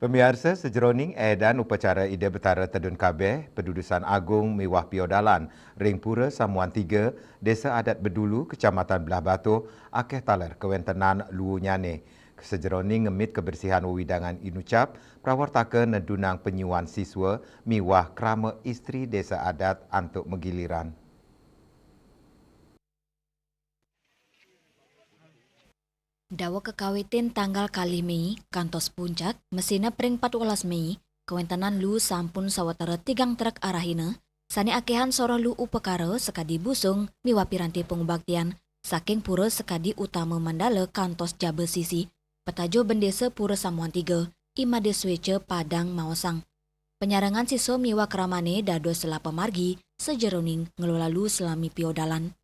Pemirsa sejeroning edan upacara Ida Betara Tedun Kabeh, Pedudusan Agung Miwah Piodalan, Ring Pura Samuan 3, Desa Adat Bedulu, Kecamatan Belah Batu, akeh taler kewentenan Luwu Nyane. Sejeroning ngemit kebersihan wewidangan inucap, prawartaka nedunang penyuan siswa miwah krama istri Desa Adat antuk megiliran. Dawa kekawitin tanggal kali Mei, kantos puncak, mesina pring 14 Mei, kewentenan lu sampun sawatara tigang truk arahina, sani akehan soroh lu upekara sekadi busung miwa piranti pengubaktian, saking pura sekadi utama mandala kantos jabe sisi, petajo bendesa pura Samuan 3, Imade Swece Padang Mawasang. Penyarangan siso miwa keramane dado selapa margi, sejeroning ngelola lu selami piodalan.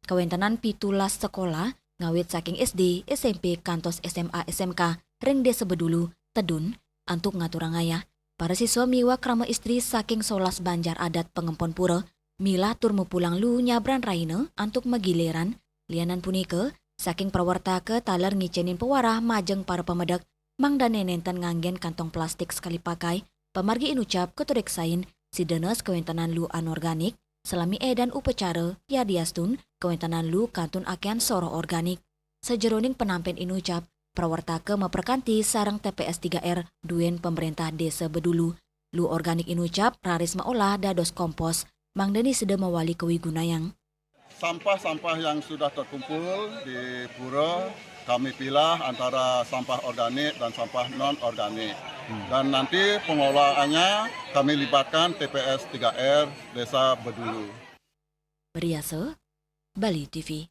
Kewentenan pitulas sekolah, ngawit saking SD, SMP, kantos SMA, SMK, ring desa Bedulu, Tedun, antuk ngaturangaya. Para siswa miwa krama istri saking solas Banjar Adat Pengempon Pura, milah turmu pulang lu nyabran raine antuk magileran, lianan punika, saking prawartaka taler ngicenin pewarah majeng para pemedak, mangdane nenten nganggen kantong plastik sekali pakai, pemargi inucap keturik sain, si denes kewentenan lu anorganik, selami edan upacara, ya diastun, kewentenan lu kantun akean soro organik. Sejeroning penampen inucap, prawartaka meperkanti sarang TPS 3R duen pemerintah desa Bedulu. Lu organik inucap, rarisma olah dados kompos, mangdani sedang mewali kewigunayang. Sampah-sampah yang sudah terkumpul di pura kami pilah antara sampah organik dan sampah non-organik. Dan nanti pengolahannya kami libatkan TPS 3R Desa Bedulu. Beriase, Bali TV.